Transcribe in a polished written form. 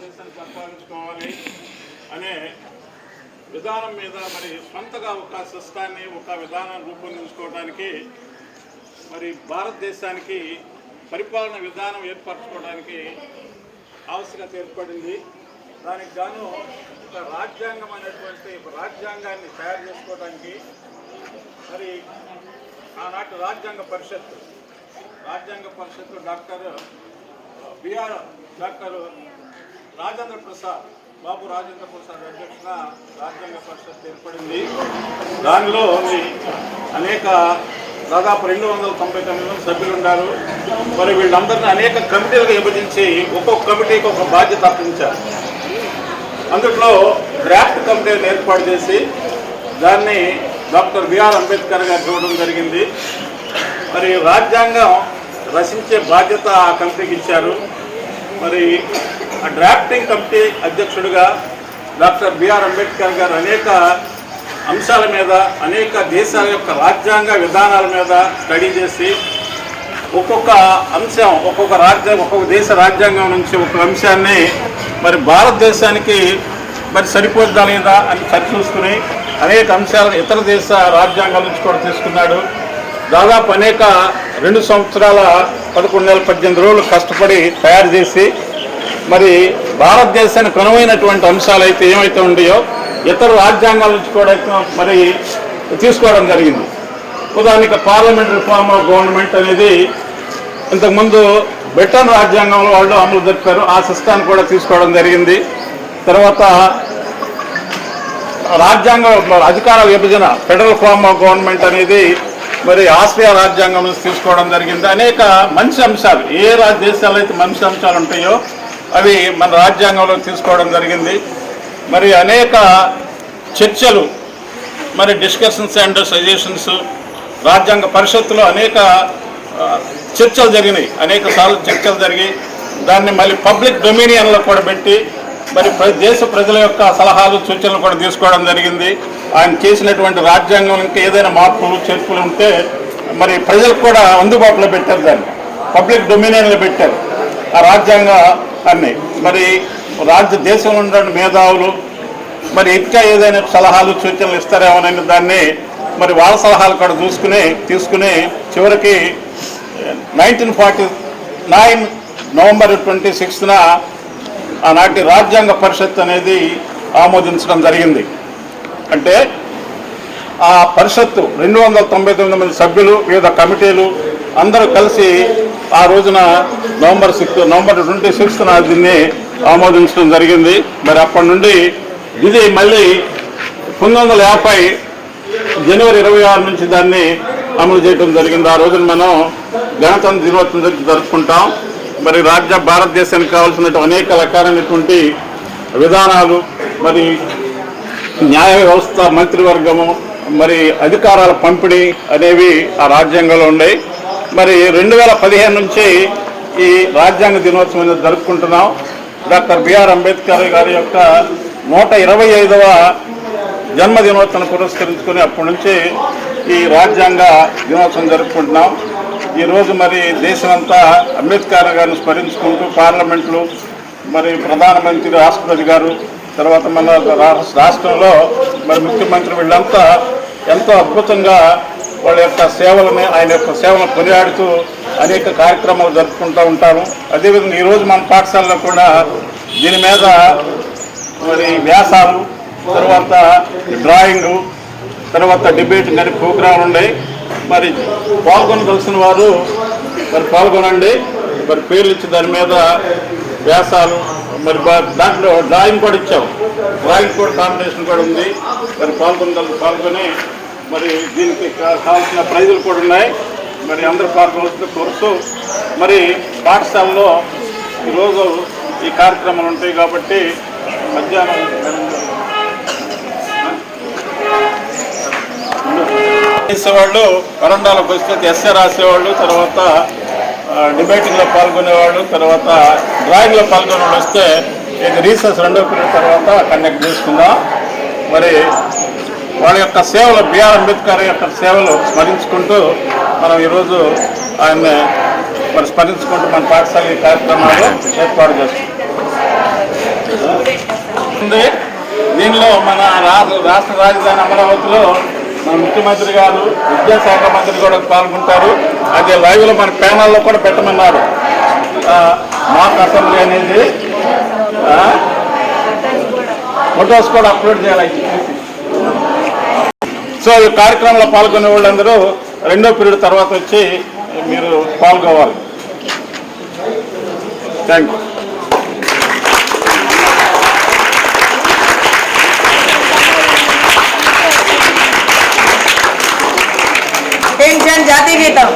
భారతదేశాన్ని పరిపాలించుకోవాలి అనే విధానం మీద మరి సొంతగా ఒక సిస్టాన్ని ఒక విధానాన్ని రూపొందించుకోవడానికి మరి భారతదేశానికి పరిపాలన విధానం ఏర్పరచుకోవడానికి ఆవశ్యకత ఏర్పడింది. దానికి గాను ఒక రాజ్యాంగం అనేటువంటి రాజ్యాంగాన్ని తయారు చేసుకోవడానికి మరి ఆనాటి రాజ్యాంగ పరిషత్తు డాక్టర్ రాజేంద్ర ప్రసాద్ అధ్యక్షున రాజ్యాంగ పరిషత్ ఏర్పడింది. దానిలో అనేక దాదాపు 299 మంది సభ్యులు ఉన్నారు. మరి వీళ్ళందరినీ అనేక కమిటీలుగా విభజించి ఒక్కొక్క కమిటీకి ఒక బాధ్యత అప్పగించారు. అందులో డ్రాఫ్ట్ కమిటీని ఏర్పాటు చేసి దాన్ని డాక్టర్ బిఆర్ అంబేద్కర్ గారు చూడడం జరిగింది. మరి రాజ్యాంగం రచించే బాధ్యత ఆ కమిటీకి ఇచ్చారు. మరి ఆ డ్రాఫ్టింగ్ కమిటీ అధ్యక్షుడిగా డాక్టర్ బిఆర్ అంబేద్కర్ గారు అనేక అంశాల మీద అనేక దేశాల యొక్క రాజ్యాంగ విధానాల మీద స్టడీ చేసి ఒక్కొక్క అంశం ఒక్కొక్క దేశ రాజ్యాంగం నుంచి ఒక అంశాన్ని మరి భారతదేశానికి మరి సరిపోద్దా లేదా అని చర్చించుకుని అనేక అంశాలను ఇతర దేశ రాజ్యాంగాల నుంచి కూడా తీసుకున్నాడు. దాదాపు 2 సంవత్సరాల 11 నెలల 18 రోజులు కష్టపడి తయారు చేసి మరి భారతదేశానికి అనువైనటువంటి అంశాలు అయితే ఏమైతే ఉన్నాయో ఇతర రాజ్యాంగాల నుంచి కూడా మరి తీసుకోవడం జరిగింది. ఉదాహరణకి పార్లమెంటరీ రిఫార్మ్ ఆఫ్ గవర్నమెంట్ అనేది ఇంతకుముందు బ్రిటన్ రాజ్యాంగంలో వాళ్ళు అమలు జరిపారు. ఆ సిస్టాన్ని కూడా తీసుకోవడం జరిగింది. తర్వాత రాజ్యాంగ అధికార విభజన ఫెడరల్ ఫార్మ్ ఆఫ్ గవర్నమెంట్ అనేది మరి ఆస్ట్రియా రాజ్యాంగం నుంచి తీసుకోవడం జరిగింది. అనేక మంచి అంశాలు ఏ దేశాల్లో అయితే మంచి అంశాలు ఉంటాయో అవి మన రాజ్యాంగంలో తీసుకోవడం జరిగింది. మరి అనేక చర్చలు మరి డిస్కషన్స్ అండ్ సజెషన్స్ రాజ్యాంగ పరిషత్తులో అనేక చర్చలు జరిగినాయి. అనేక సార్లు చర్చలు జరిగి దాన్ని మళ్ళీ పబ్లిక్ డొమినియన్లో కూడా పెట్టి మరి దేశ ప్రజల యొక్క సలహాలు సూచనలు కూడా తీసుకోవడం జరిగింది. ఆయన చేసినటువంటి రాజ్యాంగం ఇంకా ఏదైనా మార్పులు చేర్పులు ఉంటే మరి ప్రజలకు కూడా అందుబాటులో పెట్టారు. దాన్ని పబ్లిక్ డొమినియన్లో పెట్టారు ఆ రాజ్యాంగాన్ని. మరి దేశంలో ఉన్న మేధావులు మరి ఇంకా ఏదైనా సలహాలు సూచనలు ఇస్తారేమోనని దాన్ని మరి వాళ్ళ సలహాలు కూడా తీసుకుని చివరికి 1949 నవంబర్ 26న ఆనాటి రాజ్యాంగ పరిషత్ అనేది ఆమోదించడం జరిగింది. అంటే ఆ పరిషత్తు 299 మంది సభ్యులు వివిధ కమిటీలు అందరూ కలిసి ఆ రోజున నవంబర్ 26న దీన్ని ఆమోదించడం జరిగింది. మరి అప్పటి నుండి ఇది మళ్ళీ 1950 జనవరి 26 నుంచి దాన్ని అమలు చేయడం జరిగింది. ఆ రోజున మనం గణతంత్ర దినోత్సవం జరుపుకుంటాం. మరి భారతదేశానికి కావాల్సిన అనేక రకాలైనటువంటి విధానాలు మరి న్యాయ వ్యవస్థ మంత్రివర్గము మరి అధికారాల పంపిణీ అనేవి ఆ రాజ్యాంగంలో ఉన్నాయి. మరి 2015 నుంచి ఈ రాజ్యాంగ దినోత్సవం జరుపుకుంటున్నాం. డాక్టర్ బిఆర్ అంబేద్కర్ గారి యొక్క 125వ జన్మదినోత్సవం పురస్కరించుకొని అప్పటి నుంచి ఈ రాజ్యాంగ దినోత్సవం జరుపుకుంటున్నాం. ఈరోజు మరి దేశమంతా అంబేద్కర్ గారిని స్మరించుకుంటూ పార్లమెంట్లు మరి ప్రధానమంత్రి రాష్ట్రపతి గారు తర్వాత మన రాష్ట్రంలో మరి ముఖ్యమంత్రి వీళ్ళంతా ఎంతో అద్భుతంగా వాళ్ళ యొక్క ఆయన యొక్క సేవలను కొనియాడుతూ అనేక కార్యక్రమాలు జరుపుకుంటూ ఉంటారు. అదేవిధంగా ఈరోజు మన పాఠశాలలో కూడా దీని మీద మరి వ్యాసాలు తర్వాత డ్రాయింగు తర్వాత డిబేట్ కానీ ప్రోగ్రాంలు ఉన్నాయి. మరి పాల్గొనవలసిన వారు మరి పాల్గొనండి. మరి పేర్లు ఇచ్చి దాని మీద వ్యాసాలు మరి దాంట్లో డ్రాయింగ్ కూడా ఇచ్చాం. డ్రాయింగ్ కూడా కాంపిటీషన్ కూడా ఉంది. మరి పాల్గొని మరి దీనికి కావాల్సిన ప్రైజులు కూడా ఉన్నాయి. మరి అందరూ పాల్గొనవలసిన కోరుతూ మరి పాఠశాలలో ఈరోజు ఈ కార్యక్రమాలు ఉంటాయి కాబట్టి మధ్యాహ్నం చేసేవాళ్ళు వరండాలోకి వస్తే ఎస్ఏ రాసేవాళ్ళు, తర్వాత డిబేటింగ్లో పాల్గొనేవాళ్ళు, తర్వాత డ్రాయింగ్లో పాల్గొనే వాళ్ళు వస్తే రీసెస్ 2వ పీరియడ్ తర్వాత కండక్ట్ చేసుకుందాం. మరి వాళ్ళ యొక్క సేవలు బిఆర్ అంబేద్కర్ యొక్క సేవలు స్మరించుకుంటూ మనం ఈరోజు ఆయన్ని మరి స్మరించుకుంటూ మన పాఠశాల కార్యక్రమాలు ఏర్పాటు చేస్తున్నాం. ఉంది. దీనిలో మన రాష్ట్ర రాజధాని అమరావతిలో మన ముఖ్యమంత్రి గారు, విద్యాశాఖ మంత్రి కూడా పాల్గొంటారు. అదే లైవ్లో మన ప్యానల్లో కూడా పెట్టమన్నారు. మాక్ అసెంబ్లీ అనేది ఫొటోస్ కూడా అప్లోడ్ చేయాలి. సో ఈ కార్యక్రమంలో పాల్గొనే వాళ్ళందరూ రెండో పీరియడ్ తర్వాత వచ్చి మీరు పాల్గొవాలి. Thank you. జాతీయ గీతం